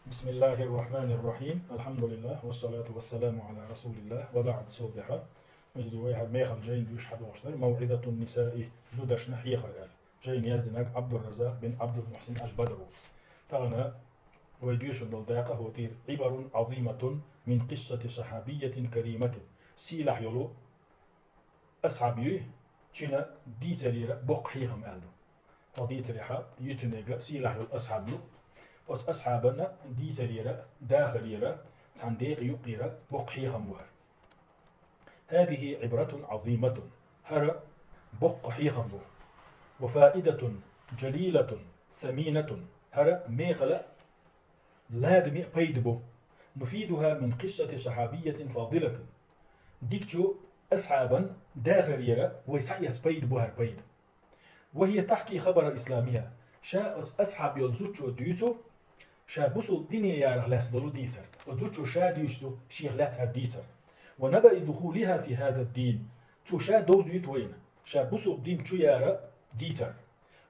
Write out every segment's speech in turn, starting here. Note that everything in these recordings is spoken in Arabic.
بسم الله الرحمن الرحيم الحمد لله والصلاة والسلام على رسول الله وبعد صوبها مجري واحد ميخل جين يشحد وشتر موعظة النساء زودش نحيي خلال جين يزدنك عبد الرزاق بن عبد المحسن البدر تغنى ويديش الدلداقة هو تير عبر عظيمة من قصة صحابية كريمة سيلح يلو أصحابي تشينا دي سريرة بقحيهم ألدو ودي سريحة يتنقى سيلح يلو أصحابي أس أصحابنا دي سريرة داخليرة صنديق يقيرة بقحيهم بوهر هذه عبرة عظيمة هر بقحيهم بوهر وفائدة جليلة ثمينة هر ميغلة لادمي بيدبو نفيدها من قصة صحابية فاضلة ديكتو أصحابا داخليرة ويسعي بيد بوهر بيد وهي تحكي خبر إسلامها شاء أصحاب يلزوتشو ديوتو شا بوسو دينيا يارغ لاس دولو ديسر ودوتشو شا ديوشتو شيخ لاس ديسر ونبأ دخولها في هذا الدين تو شا دوزو يتوين شا بوسو دين تشو يارا ديسر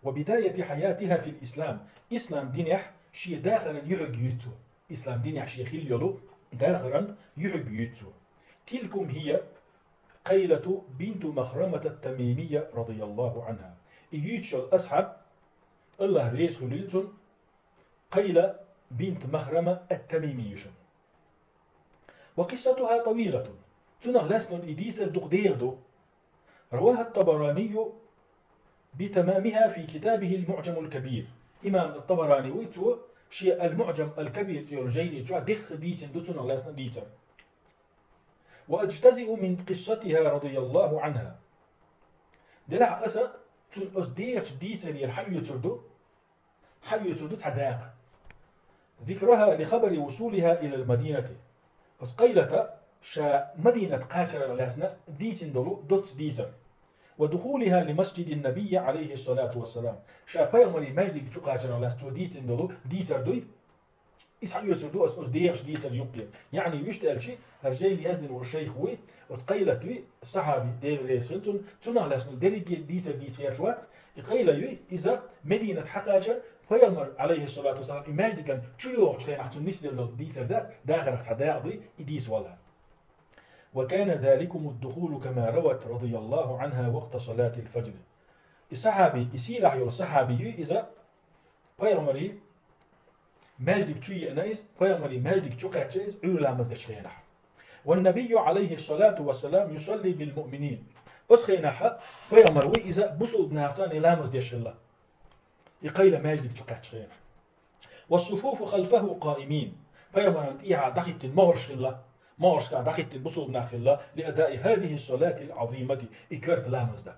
وبداية حياتها في الإسلام إسلام دينيح شي داخلا يحق يتو إسلام دينيح شي خيل يلو داخلا يحق يتو تلكم هي قيلة بنت مخرمة التميمية رضي الله عنها يجتشو الأصحاب الله ريس خليلتون قيل بنت مخرمة التميمية وقصتها طويلة تنغ لسن إديس الدقديردو رواها الطبراني بتمامها في كتابه المعجم الكبير إمام الطبراني ويتو شيء المعجم الكبير يرجيني تشوى دخ ديتن دو تنغ لسن ديتن وأجتزئ من قصتها رضي الله عنها دلح أسا تن أصديش ديسن يرحيو تردو حيو تردو تعداق ذكرها لخبر وصولها إلى المدينة قيلة شا مدينة قاشر لاسنا ديسن دولو دوت ديزر ودخولها لمسجد النبي عليه الصلاة والسلام شا بيرمري مجدك شو قاشر لاسنا ديسن دولو ديزر دوي إسحاق يسردو أس ديش ديزر يقير يعني يشتغل شيء هرجين يزدن والشيخ وي وقيلة وي الصحابي ديل ريسلتون تنا لاسنا ديليجي ديزر ديزر شوات قيلة وي إذا مدينة حقاشر فيلمر عليه الصلاة والسلام إيماج كان تشيوخ تخين حتى نسل ديسر دات داخل صداقضي إديس ولا وكان ذلكم الدخول كما روت رضي الله عنها وقت صلاة الفجر الصحابي يسير يقول الصحابي إذا فيلمري ماجدك تشي أنايس فيلمري ماجدك تشوقع تشيز عولا مزدك خينح والنبي عليه الصلاة والسلام يصلي بالمؤمنين أسخينح فيلمروي إذا بصد ناسان إلى مزدك الله يقيل ماجدك تشوقع خينح والصفوف خلفه قائمين فيما ننتيها دخلت المغرش الله مغرش كان دخلت البصول ناخ الله لأداء هذه الصلاة العظيمة إكرت لامز ده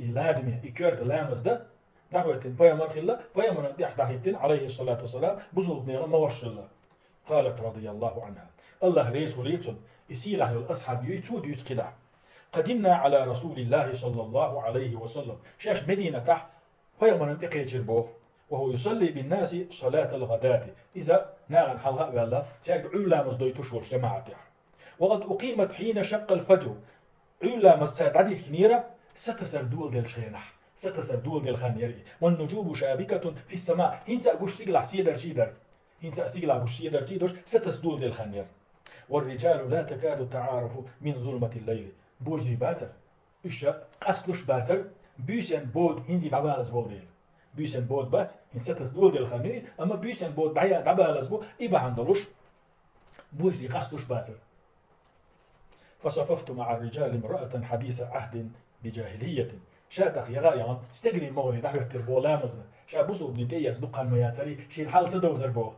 إلادمه إكرت لامز ده دخلت فيما الله فيما ننتيها دخلت عليه الصلاة والسلام بصول ناخ مغرش الله قالت رضي الله عنها الله ريس وليتون يسيله الأصحاب يتود يسكده قدمنا على رسول الله صلى الله عليه وسلم شاش مدينة تحت فيما ننتقي يجربوه وهو يصلي بالناس صلاة الغداة إذا ناغن حلقة بالله تاك علا مزدوي تشور جماعته وقد أقيمت حين شق الفجر علا مسات عدي كنيرة ستسر دول ديال شخينح ستسر دول ديال خنيري والنجوم شابكة في السماء هنسا قش تقلع سيدر سيدر هنسا استقلع قش سيدر سيدر ستس دول ديال خنير والرجال لا تكاد تعارف من ظلمة الليل بوجري باتر إشا قصلش باتر بيسن بود هنزي بعبالز بوديل بيسن بود بس هنستس دول ديال خنير أما بيسن بود بعيا بعبالز بو إبا عندلوش بوجري قصلش باتر فصففت مع الرجال امرأة حديث عهد بجاهلية شاتخ يغايان استقري مغري دحوة تربو لامزنا شا بوسو بنتياس دقان مياتري شين حال صدو زربوه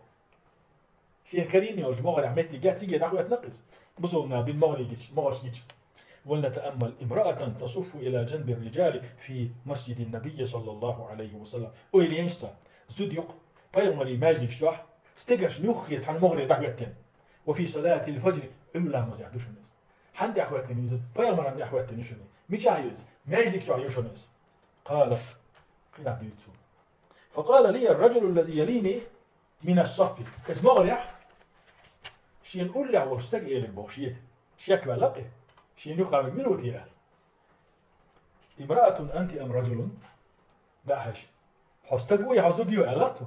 شين كريني يوج مغري عمتي جات تيجي دحوة نقص بوسو بين مغري جيش مغرش جيش ولنتأمل امرأة تصف إلى جنب الرجال في مسجد النبي صلى الله عليه وسلم ويلي ينشتا زود يق بايرمري ماجيك شوح استقرش نوخيت عن مغري دحوة وفي صلاة الفجر علا مزيعدوش الناس حندي أخواتني يوزد بايرمر عندي أخواتني شنو مش عايز ماجيك شو عيوشنس قال قيل عبد يتسو فقال لي الرجل الذي يليني من الصف كزمغريح شين نقول لي عول استقي لك شيك بلقي شين يقام من وتيال امرأة أنت أم رجل داحش حستقوي حصديو علاقته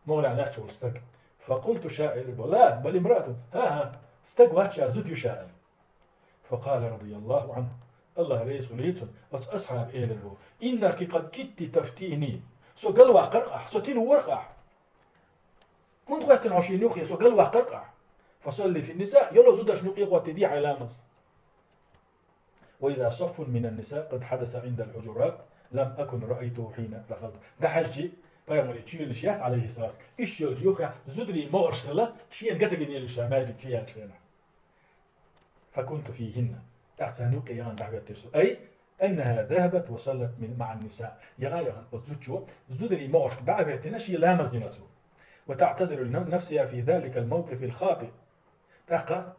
مغري على شو استق فقلت شائر لا بل امرأة ها استقوت زود يشائر. فقال رضي الله عنه الله رئيس غليتون أصحاب إيلرو إنك قد كدت تفتيني سو قلوا قرقع سو تلو ورقع كنت غير تنعشي نوخي سو قلوا قرقع فصلي في النساء يلا زودش نوقي قواتي علامس. وإذا صف من النساء قد حدث عند الحجرات لم أكن رأيته حين دخلت. ده حاجتي فيامر تشيل شياس عليه الصلاة إيش يوخي زدري مغرش خلا شيء قسق يلو شامل تشيل شينا. فكنت فيهن أحسن قيان دعوة ترسو أي أنها ذهبت وصلت مع النساء يغايرها أزوجوا زدري مغرش دعوة تنشي لامز دينتو وتعتذر نفسها في ذلك الموقف الخاطئ. تقى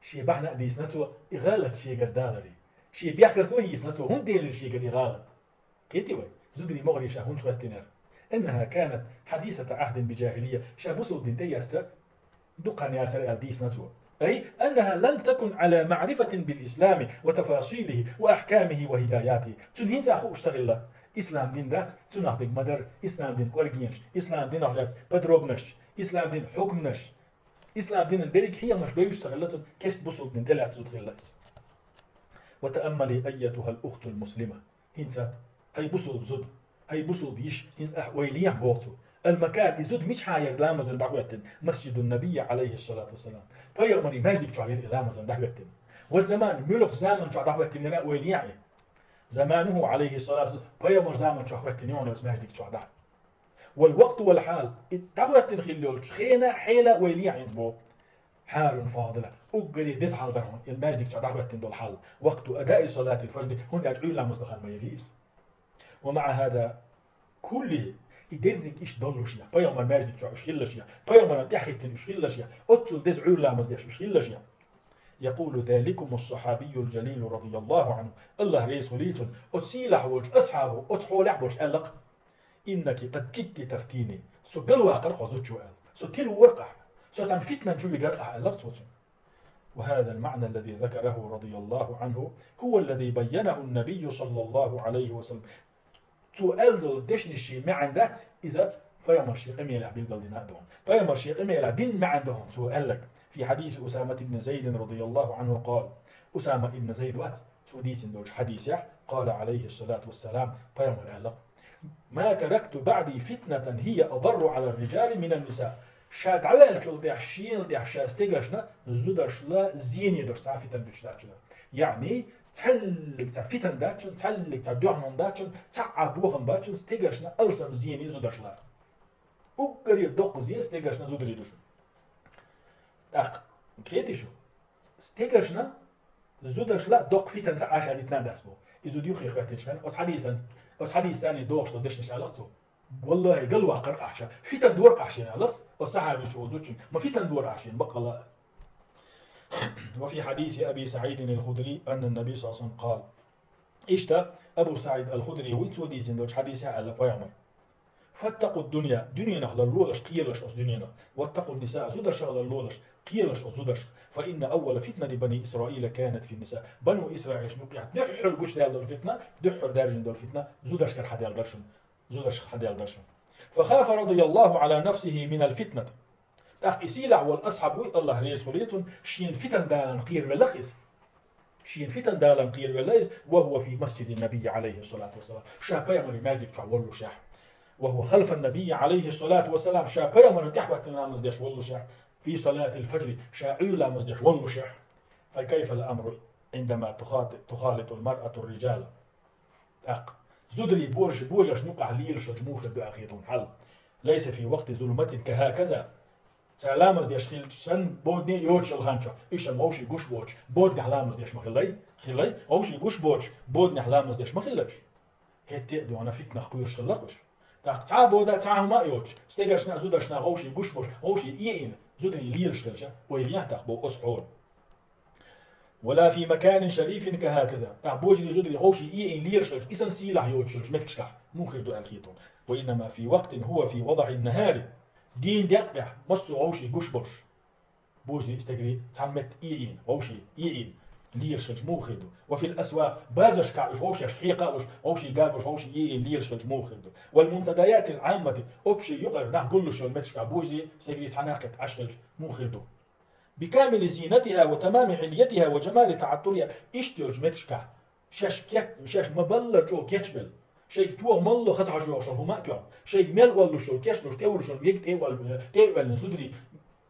شي بحنا ديس نتو إغالة شي قدادري شي بيحكس نو يسنتو هم ديل شي قد إغالة كيتي وي زدري مغري شاهون تغتنر إنها كانت حديثة عهد بجاهلية شابسو دين تيسا دقان ياسر الديس نتو أي أنها لن تكن على معرفة بالإسلام وتفاصيله وأحكامه وهداياته تنهين سأخو اشتغل إسلام دين دات تنهدك مدر إسلام دين قرقينش إسلام دين أهلات بدروبنش إسلام دين حكمنش إسلام دين البريك هي مش بيوش شغلتهم كيست بصل دين دلع تزود خلات. وتأملي أيتها الأخت المسلمة هنسا هاي بصل بزود هاي بصل بيش هنسا ويليح بوقتو المكان يزود مش حاير لامزن دعوتن مسجد النبي عليه الصلاة والسلام فيغمري ماجدك تعير لامزن دعوتن والزمان ملوك زمن دعوتن لا ويليعي زمانه عليه الصلاة والسلام فيغمر زمن دعوتن يعني ماجدك تعير والوقت والحال دعوتن خلول خينا حيلة ويليعي يزبو حال فاضلة أقري دزحل برهن الماجدك دعوتن دول حال وقت أداء صلاة الفجر هون يجعل لامز دخل ما يريس. ومع هذا كله يدرك إيش ضلوش يا بيوم الماجد تشوف إيش خلش يا بيوم أنا تحيت إيش خلش يا أتصل دزعوا لا مزدش إيش خلش يا. يقول ذلكم الصحابي الجليل رضي الله عنه الله رئيس وليتون أتسيلح وج أصحابه أتحول أحبش ألق إنك قد كدت تفتيني سو قلوا قرق زوج قال سو تلو ورقع سو تعمل فتنة شو يقرقع ألق صوت. وهذا المعنى الذي ذكره رضي الله عنه هو الذي بينه النبي صلى الله عليه وسلم. سؤال دشنشي ما عندات إذا فيمرشي أميلع بالدلنا دون فيمرشي أميلع دين ما عندهم سؤال لك في حديث أسامة بن زيد رضي الله عنه قال أسامة بن زيد وقت سوديس دوش حديث قال عليه الصلاة والسلام فيمر لك ما تركت بعدي فتنة هي أضر على الرجال من النساء شاد عوال شل دي حشيل دي حشاستيقشنا زودش لا زيني دوش سعفتن دوش داتشنا يعني تعلق فتن داتشن تعلق دوحن داتشن تعبوهم داتشن ستيقشنا ألسم زيني زودش لا أقري دق زين ستيقشنا زودري دوش أخ كريتي شو ستيقشنا زودش لا دق فتن عاش هذه اثنين داسبو إذا ديوخي خواتيش كان أس حديثا دوغش لدشنش علاقته والله قلوا قرق عشان فتن دور عشان علاقت الصحابي شو زوجين ما فتن دور عشان بقى الله. وفي حديث أبي سعيد الخدري أن النبي صلى الله عليه وسلم قال إشتا أبو سعيد الخدري ويتسودي زندوش حديثها على قيامة فاتقوا الدنيا دنيا نخل اللولش قيلش أس دنيا واتقوا النساء زودش على اللولش قيلش أس زودش فإن أول فتنة لبني إسرائيل كانت في النساء بنو إسرائيل نقيت دحر قش ديال الفتنة دحر دارجن دول الفتنة زودش كان حد يالدرشن زودش حد يالدرشن فخاف رضي الله على نفسه من الفتنة أخ إسيلع والأصحاب وي الله ريسوليتون شين فتن دالن قير ولخيس شين فتن دالن قير ولخيس وهو في مسجد النبي عليه الصلاة والسلام شابا من الماجد تعولو شاح وهو خلف النبي عليه الصلاة والسلام شابا من الإحوة نامز ديش والو شاح في صلاة الفجر شاعيو لامز ديش والو شاح. فكيف الأمر عندما تخالط المرأة الرجال أخ زدري بوجش نقع ليلش جموخ بأخيطون حل ليس في وقت ظلمة كهكذا سلامز ديش سن بودني يوتش الخانشة إيش الموشي قش بوش بودني حلامز ديش خلي أوشي قش بوش بودني حلامز ديش مخليش هتي دوانا فتنة قويش خلقش تاع بودا تاع ما يوتش ستيجرشنا زودشنا غوشي قش بوش أوشي إيين زودني ليلش خلشة ويليان تاخبو أصحول ولا في مكان شريف كهكذا تاع بوجي زودني غوشي إيين ليلش خلش إسن سيلح يوتش متكشكح مو خير دو الخيطون وإنما في وقت هو في وضع النهار دين دقح مصو غوشي قش بوش بوجي استجري تعمت إيين غوشي إيين ليرشلش موخدو وفي الأسواق بازش كعش هوش حقيقة هوش يقابش هوش ليرشلش موخدو والمنتديات العامة أبشي يقر نح كلش المتش كابوزي سيجري تعناقت عشلش موخدو بكامل زينتها وتمام حليتها وجمال تعطرها اشتيوج متشكا شاش مبلر جو كيتشبل شيء تو مالو خزع جو شو ما تو شيء مال والو شو كيشلوش تقول شو يك تقول نسدري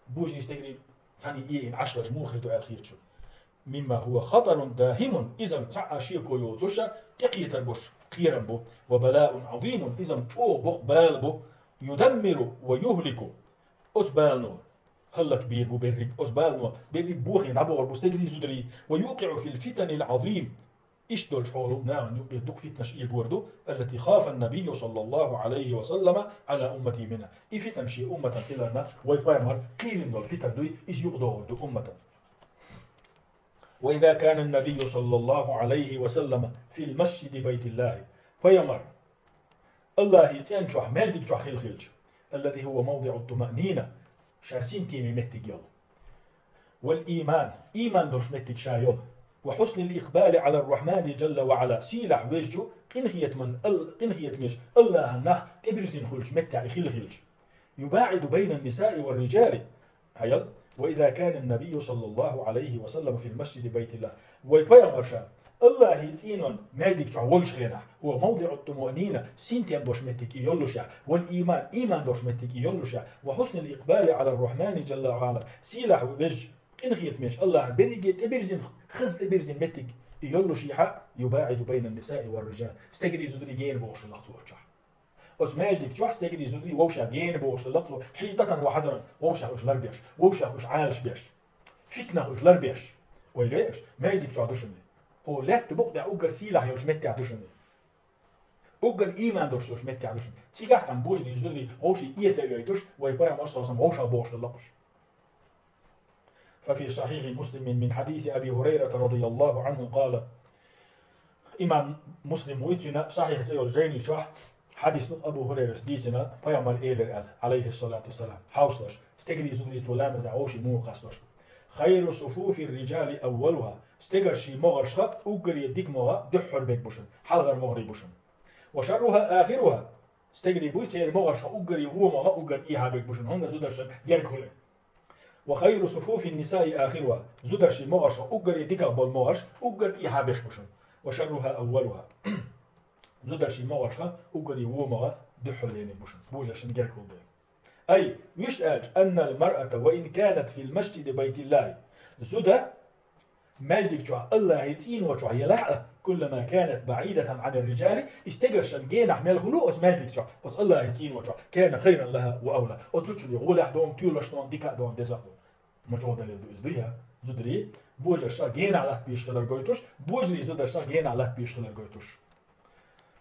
بوجي استجري ثاني عشرة موخدو الخير شو مما هو خطر داهم إذا تعا شيكو يوزوشا تقية البوش قيرا وبلاء عظيم إذا تو بق بالبو يدمر ويهلك أسبالنو هلا كبير ببرق أسبالنو برق بوخي نعبور بستجري زدري ويوقع في الفتن العظيم إيش دول شغلو نعم يوقع دق فتنة شيء جوردو التي خاف النبي صلى الله عليه وسلم على أمتي منها إفتن شيء أمة إلنا ويفايمر قيل دول فتن دوي إيش يقدر دو أمة. وإذا كان النبي صلى الله عليه وسلم في المسجد بيت الله فيمر الله يتنشح مجدك شح خلخلج الذي هو موضع الطمأنينة شاسين تيمي متك يلا والإيمان إيمان درش متك شايل وحسن الإقبال على الرحمن جل وعلا سيلح وجهه إنهيت مش الله النخ تبرزين خلج متع خلخلج يباعد بين النساء والرجال هيل. وإذا كان النبي صلى الله عليه وسلم في المسجد بيت الله ويبايا مرشا الله يتينون مجدك تعولش خينا هو موضع الطمأنينة سينتيم دوش متك يولوشا والإيمان إيمان دوش متك يولوشا وحسن الإقبال على الرحمن جل وعلا سيلح وجه إنخيت مش الله بريجت إبرزين خز إبرزين متك يولوشيها يباعد بين النساء والرجال استجري زدري جين بوش الله تورشا بس ماجدك تروح استجري زدري ووشا جين بوش اللقصو حيطة وحذرا ووشا وش لربيش ووشا وش عالش بيش فتنة وش لربيش ويليش ماجدك تروح دشني هو لا تبقى أوجر سيلح يوش متى دشني أوجر إيمان دوش يوش متى دشني تيجي أحسن بوجري زدري ووشي يسوي يدش ويبقى مرسل صم ووشا بوش اللقص. ففي صحيح مسلم من حديث أبي هريرة رضي الله عنه قال إمام مسلم ويتنا صحيح سيول جيني شرح حديث أبو هريرة ديتنا بيامر إيدر عليه الصلاة والسلام حوصلش استجري زدري تولامز عوشي مو قصدش خير صفوف الرجال أولها استجر شي مغرشخ أوجر يديك مغا دحر بيك بوشن حلغر مغري بوشن وشرها آخرها استجري بويت سير مغرشخ أوجر يهو مغا أوجر إيها بيك بوشن هنگا زدرشن يركله. وخير صفوف النساء آخرها زدرشي مغرشخ أوجر يديك بول مغرش أوجر إيها بيش بوشن وشرها أولها زدرشي مغرشخ أوجر يهو مغا دحر يني بوشن بوجرشن يركله. أي يشأج أن المرأة وإن كانت في المسجد بيت الله زدى مجدك جوا الله يتين وجوا يلعى كلما كانت بعيدة عن الرجال استجرشن جينا من الخلوص مجدك جوا بس الله يتين وجوا كان خيرا لها وأولى أتركوا يقول أحدهم تيولش نون ديكا دون دزاقو مجهود اللي دو إزديها زدري بوجرشا جينا على بيشتغل جويتوش بوجري زدرشا جينا على بيشتغل جويتوش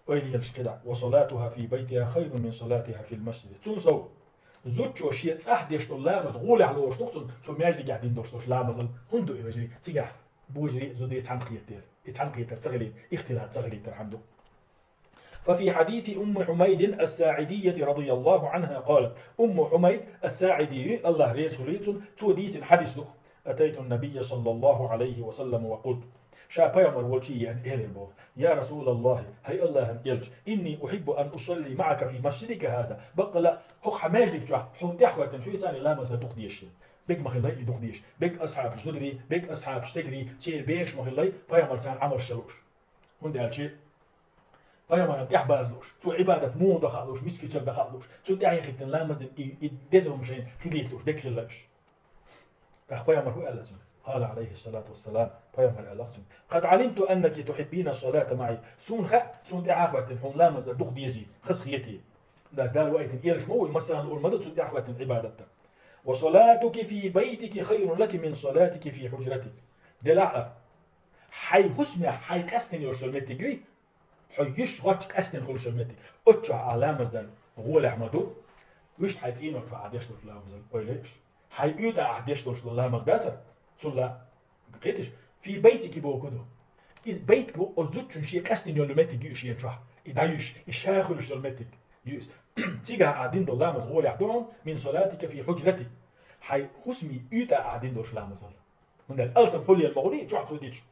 ويليش كده وصلاتها في بيتها خير من صلاتها في المسجد تنسوا زوجو شيء صح ديش لامز غول على وش نقطن سو ماجد قاعدين دوش لامز هندو يجري تيجا بوجري زودي يتعنقيتر تغلي اختلاط تغلي ترحمدو. ففي حديث أم حميد الساعدية رضي الله عنها قالت أم حميد الساعدية الله ريسوليت توديت حديث أتيت النبي صلى الله عليه وسلم وقلت شابيمر والشي أن إهل البوض يا رسول الله هي الله يلج إني أحب أن أصلي معك في مسجدك هذا بقى لا حق حماجدك جوا حون دحوة حيساني لا مزل دقديش بيك مخلي دقديش بيك أصحاب جدري بيك أصحاب شتجري شير بيش مخلي بيمر سان عمر شلوش هندي هالشيء بيمر أنت يحبازلوش شو عبادة مو دخلوش مسكتر دخلوش شو داعي خدن لا مزل يدزهم شيء خليتلوش بيك خلاش بيمر هو قال قال عليه الصلاة والسلام بيامر الأخسن قد علمت أنك تحبين الصلاة معي سون سون دعاقة حون لا مزد دق ديزي خسخيتي لا دال وقت إيرش مو مثلا نقول مدد سون دعاقة عبادتك وصلاتك في بيتك خير لك من صلاتك في حجرتك دلع حي حسمي حي كاستن يرسل متي حيش غاتك كاستن خلص متي أتشع على مزدن غول أحمدو وش حيتين وتفع عديش لا مزل ويليش حي يدا عديش لا مزدازر صلا قيتش في بيتك بوكدو إذ بيتك أزوجن شيء كاستن يولمتك يوش ينفع إدايش إشاخل شلمتك يوس تيجا قاعدين دول لامز غول يحدون من صلاتك في حجرتك حي خصمي يدا قاعدين دول لامزل من الألسم حلي المغني جوح توديش.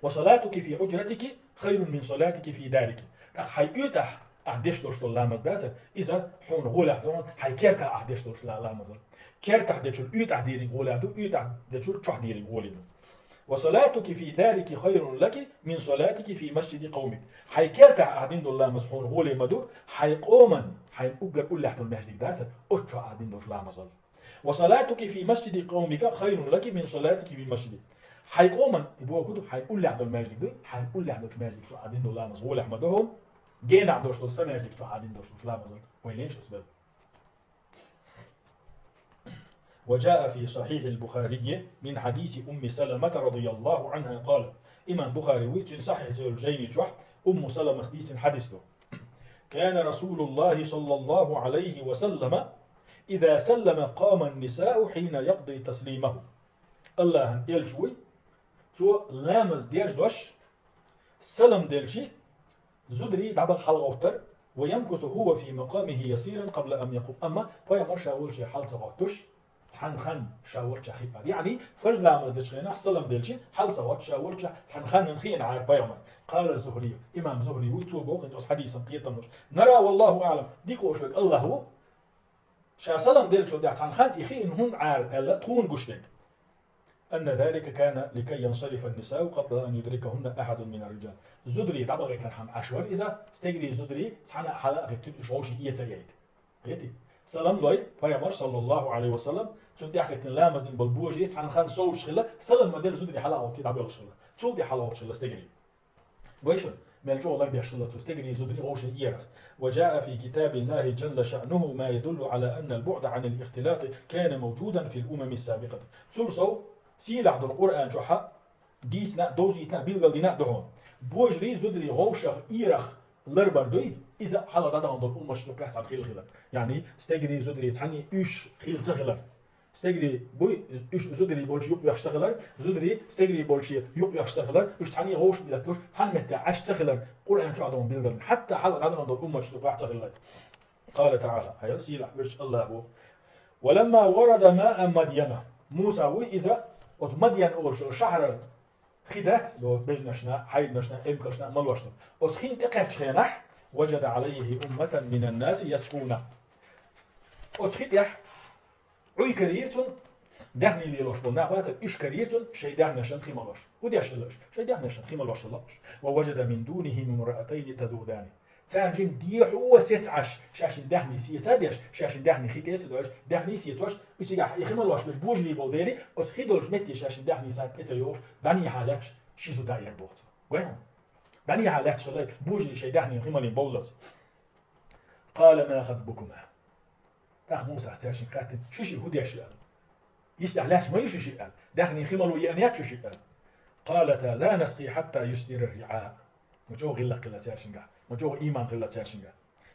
وصلاتك في حجرتك خير من صلاتك في دارك. حي يتح أعدش دوش الله مزدازة إذا حون غولا دون حي كيرتا أعدش دوش الله مزل كيرتا دشل يتح ديري غولا دو يتح دشل تح ديري غولي. وصلاتك في دارك خير لك من صلاتك في مسجد قومك. حي كيرتا أعدين دو الله مزحون غولي مدو حي قوما حي أجر أول لحد المسجد دازة أتح أعدين دوش الله مزل. وصلاتك في مسجد قومك خير لك من صلاتك في مسجد. حيقوما يبغوا كده حيقول لي عبد المجيد دي حيقول لي عبد المجيد شو قاعدين دول لا مزغول احمدهم جينا عبد السنه يجيك شو قاعدين دول لا مزغول وينيش اسباب. وجاء في صحيح البخاري من حديث ام سلمة رضي الله عنها قال امام بخاري ويتن صحيح الجيني جوح ام سلمة حديث حديث له كان رسول الله صلى الله عليه وسلم اذا سلم قام النساء حين يقضي تسليمه. الله يلجوي تو لامز دير زوش سلم ديلشي زدري دعبق حلقوتر ويمكث هو في مقامه يسيرا قبل أن يقوم. أما فيا مر شاول شي حال صوتش تحن خن شاول خيار يعني فرز لامز ديلشي سلم ديلشي حال صوت شاول تحن خن نخين عارف بيومر. قال الزهري إمام زهري ويتو بوق انتو حديثا قيتمش نرى والله أعلم ديكو أشوك الله هو شا سلم ديلشو دي تحن خن يخي إنهن عارف ألا تكون قشتك أن ذلك كان لكي ينصرف النساء قبل أن يدركهن أحد من الرجال. زدري دبغي ترحم عشور إذا استجري زدري سحنا حلقة تشوشي هي سيئة. قيتي سلام لوي فيامر صلى الله عليه وسلم سنتي أخذت لا مزن بالبوجي سحنا خان صوت شغلة سلام مدل زدري حلقة وتي دبغي شغلة تشوفي حلقة شغلة استجري. ويشون ملجو الله بيشغلة تستجري زدري غوشي يرخ. وجاء في كتاب الله جل شأنه ما يدل على أن البعد عن الاختلاط كان موجودا في الأمم السابقة. سلسو سيلح دو القرآن جوحا ديسنا دوزيتنا بيلغل دينا دهون بوجري زدري غوشخ إيرخ لربردوي إذا حالا دادان دو الأمة شنو بلحت عن خيل خيلر يعني استجري زدري تعني إيش خيل زخيلر استجري بوي إيش زدري بولشي يق يخش زخيلر زدري استجري بولشي يق يخش زخيلر إيش تعني غوش بلاتوش تعني متى عش زخيلر قرآن شو عدون بيلغل حتى حالا دادان دو الأمة شنو بلحت زخيلر. قال تعالى هيا سيلح برش الله أبو ولما ورد ماء مدينة موسى وإذا مدين أوش شهر خدات لو بجنشنا حيدنشنا إمكشنا ملوشنا أتخين تقعد شخينح وجد عليه أمة من الناس يسقون أتخين يح عي كريرتون دهني ليلوش بالنعبات إيش كريرتون شيء دهنشن خيملوش ودي أشلوش شيء دهنشن خيملوش اللوش. ووجد من دونه امرأتين تذودان تانجين ديح هو ستعش شاشن دهني سيسادش شاشن دهني خيتيس دوش دهني سيتوش إيشيا يخملوش بس بوجلي بولديري أتخيدولش متي شاشن دهني سات إتيوش داني حالتش شيزو داير بوت وين داني حالتش والله بوجلي شي دهني خملين بولت. قال ما خطبكما تاخ موسى استاشن كاتب شيشي هودي أشياء يستعلاش ما يشي شيء دهني خملو يأنيات شيء قالتا لا نسقي حتى يسدر الرعاء مجو غلا قلا تاشنغا مجو إيمان قلا تاشنغا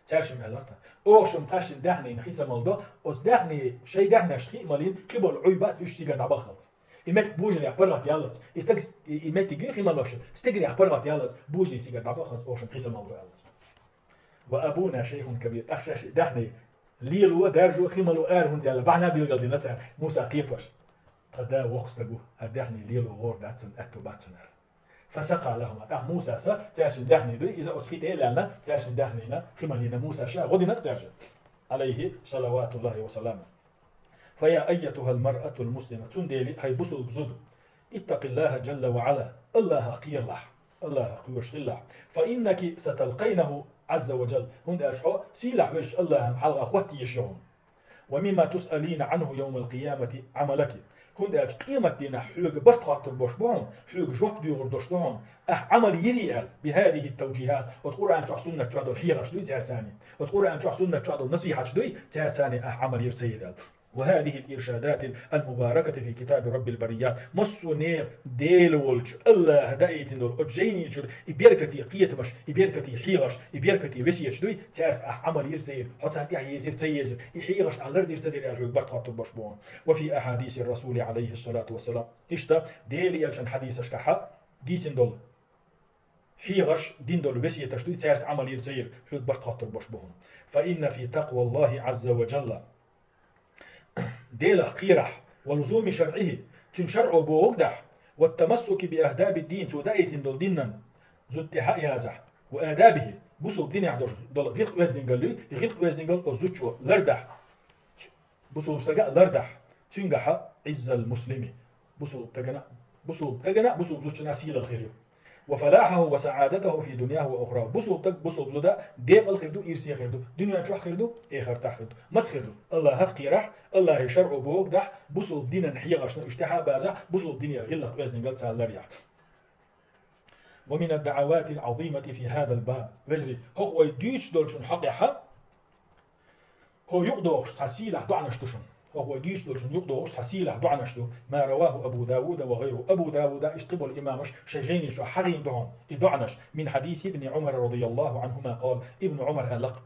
تاشم هلقتا أوشم تاشن دهني نخيسة مالدا أو دهني شيء دهني شخي مالين كبر عيبات يشتيغا دبخلت إمت بوجني أخبرت يالت إستكس إمت تيجي خي مالوش استجري أخبرت يالت بوجني تيجا دبخلت أوشم خيسة مالدا يالت. وأبونا شيخ كبير أخشى دهني ليلو درجو خي مالو هون يلا بعنا بيلقى دينا موسى قيفش قدا وقت تجو هدهني ليلو غور داتسن أكتو باتسنر فسقى لهما أخ موسى سا تاشن دهني دي إذا أتخيت إيه لنا تاشن دهنينا خمالينا موسى شاء غدنا تاشن عليه صلوات الله وسلامه. فيا أيتها المرأة المسلمة تنديلي هاي بصل بزد اتق الله جل وعلا الله قير له الله قيرش الله فإنك ستلقينه عز وجل هند أشحو سيلح وش الله حلقة أخوتي يشعون. ومما تسألين عنه يوم القيامة عملك هند أج قيمة دينا حلوك برتخاطر بوشبون حلوك جوب ديور دوشتون عمل يريال بهذه التوجيهات وتقول أن سنة تعدل حيرش دوي تارساني وتقول أن سنة تعدل نصيحة دوي تارساني عمل يرسيال. وهذه الإرشادات المباركة في كتاب رب البريات مصنير ديل ولج الله هداية نور أجيني جر إبيركتي قيتمش إبيركتي حيرش إبيركتي وسيش دوي تارس عمل يرسير حسن يزير سيزر يحيرش على الأرض يرسدير الحب برتقط بشبون. وفي أحاديث الرسول عليه الصلاة والسلام إشتا ديل يلشن حديثش كحا ديسن دول حيرش دين دول وسية تشدوي تارس عمل يرسير حب برتقط بشبون. فإن في تقوى الله عز وجل ديله قيرح ولزوم شرعه تن شرع بوغدح والتمسك بأهداب الدين سودايت دول دينا زود يازح وآدابه بوسو الدين يحضر دول غير وزن قال لي غير وزن قال أزوجو لردح بوسو بسرقة لردح تنجح عز المسلمي بوسو تجنا بوسو زوجنا سيل الخير وفلاحه وسعادته في دنياه واخرى بوسو بلودا ديق الخير دو إرسي خير دو دنيا تروح خير دو اخر تاخر دو ما خير دو الله حق راح الله يشرع بوك دح بوسو الدين نحيي غشنا اشتحا بازا بوسو الدين غلق وزن قال سال ريح. ومن الدعوات العظيمة في هذا الباب وجري هو يديش دولشن حقيقة هو يقدر تسيلح دعنا شتشن وهو يديش دولشن يقدر تسيلح دعنا شتو ما رواه أبو داود وغيره أبو داود اشتبه الإمامش شجين شو حغين دعون إدعنش من حديث ابن عمر رضي الله عنهما قال ابن عمر هلق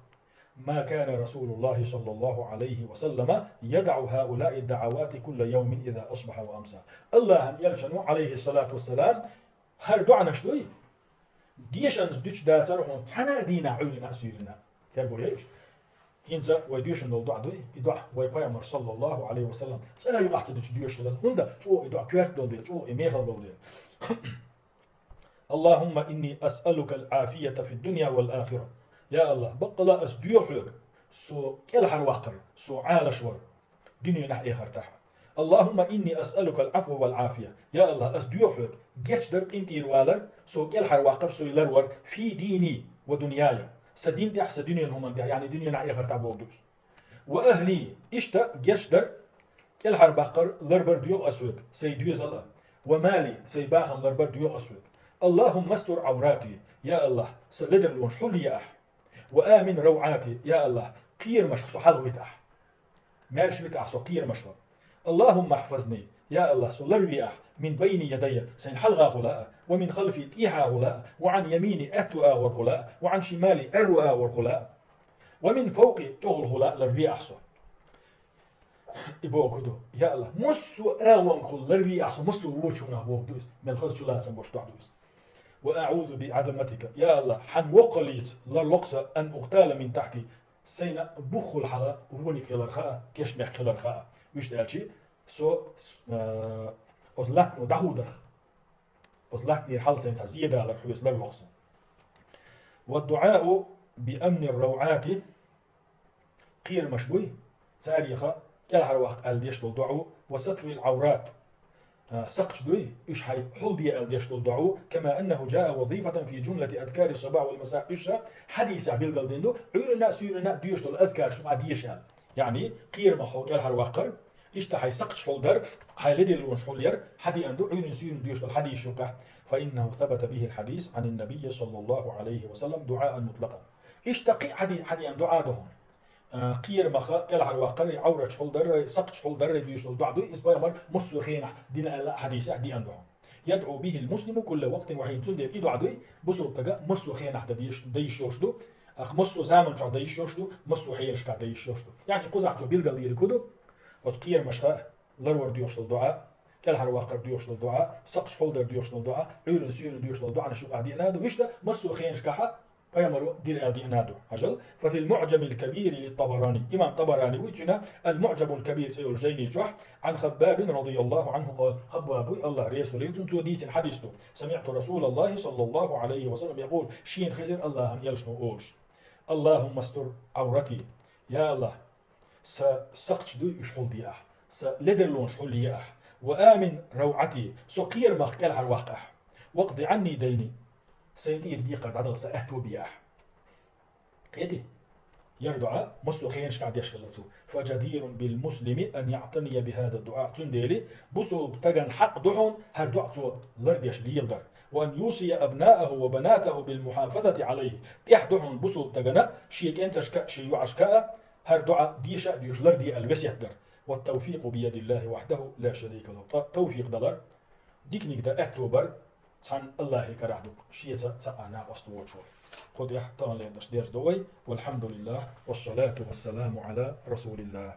ما كان رسول الله صلى الله عليه وسلم يدع هؤلاء الدعوات كل يوم إذا أصبح وأمسى الله يلشن عليه الصلاة والسلام هر دعنا شتوي ديش أنز دوش داتر هون تنا دينا عيلنا سيرنا تربو يعيش هنزا ويديش إنه دع دوي يدع ويبايمر صلى الله عليه وسلم سألا يقعد دوش ديش هذا هندا شو يدع كوير دول ديل شو يميخل دول ديل اللهم إني أسألك العافية في الدنيا والآخرة يا الله بقلا أسديوحك سو كالحر وقر سو عالشور دنيا نح إخر تحت اللهم إني أسألك العفو والعافية يا الله أسديوحك جيش در قيمتي والر سو كالحر وقر سو يلرور في ديني ودنياي سدين دي أحسن دنيا هم يعني دنيا نح إخر تابودوس وأهلي إشتا جيش در كالحر وقر لربر ديو أسوك سيديو زلا ومالي سيباهم لربر ديو أسوك اللهم استر عوراتي يا الله سلدر لونش حلي أح وآمن روعاتي يا الله قير مشخص حلوة أح مارش بتاع سو قير مشخص اللهم احفظني يا الله سلروي أح من بين يدي سين حلغا غلاء ومن خلفي تيها غلاء وعن يميني أتوا ورغلاء وعن شمالي أروا ورغلاء ومن فوقي تغل غلاء لروي أحسن إبوه كدو يا الله مسو آوان خل لروي أحسن مسو ووشونا بوغدوس من خلص شلاسن بوشتعدوس وأعوذ بعظمتك يا الله حن وقليت للقصة أن أغتال من تحتي سينا بخ الحلا وني خلرخاء كيش مخ خلرخاء ويش تالشي سو أزلتنو دهودر أزلتني الحل سين زيادة على الحويس للقصة والدعاء بأمن الروعات قير مشبوي تاريخا كالحر وقت الديش الدعاء وستر العورات سقش دوي إيش حي حل دي الديش الدعاء كما أنه جاء وظيفة في جملة أذكار الصباح والمساء إيش حديث عبيل قلدينو عيرنا سيرنا ديش الأذكار شو عديش يعني قير ما حول كالحر وقر إيش تحي سقش حل در حي لدي لونش حل ير حدي عنده عيرن سيرن ديش الحديث شوكه فإنه ثبت به الحديث عن النبي صلى الله عليه وسلم دعاء مطلقا إيش تقي حدي عن دعاء دهون قير مخا كالحر وقر عورة شحول در سقط شحول در ديشل دعدو إسبايا مر مصو خينح دين حديثة دي أندعو يدعو به المسلم كل وقت وحين تندر إدو عدوي بصر تجا مصو خينح ديش يوشدو أخ مصو زامن شع ديش يوشدو مصو حيرش كع ديش يوشدو يعني قزع تو بيلقى لير كدو وتقير مشخا لرور ديوشل دعاء كالحر وقر ديوشل دعاء سقط شحول در ديوشل دعاء عيرن سيرن ديوشل دعاء نشوف قاعدين هذا ويش ده مصو خينش كحا فيمر دير أدينادو عجل ففي المعجم الكبير للطبراني إمام طبراني ويتنا المعجم الكبير سيولجيني جح عن خباب رضي الله عنه قال خباب الله ريس ولينتون توديس حديثه سمعت رسول الله صلى الله عليه وسلم يقول شين خزر الله يلشنو أولش اللهم استر عورتي يا الله سقش دو يشحل دياح لدلون شحل دياح وآمن روعتي سقير مخكال على الواقع واقضي عني ديني سيدي دقيقة بعد سأهتو بياح قيدي يردعى مصو خينش قاعد يشغلته فجدير بالمسلم أن يعتني بهذا الدعاء تنديلي بصو بتغن حق دحون هر دعتو لرد يشليل وأن يوصي أبناءه وبناته بالمحافظة عليه تيح دحون بصو بتغن شيك انتشكا شيو عشكا هر دعاء ديشا ديش لردي الوسيح در والتوفيق بيد الله وحده لا شريك له توفيق دلر ديك نقدر أكتوبر عن الله كرعدك شيء أنا أستوى خذ يحتال لدش دير دوي والحمد لله والصلاة والسلام على رسول الله.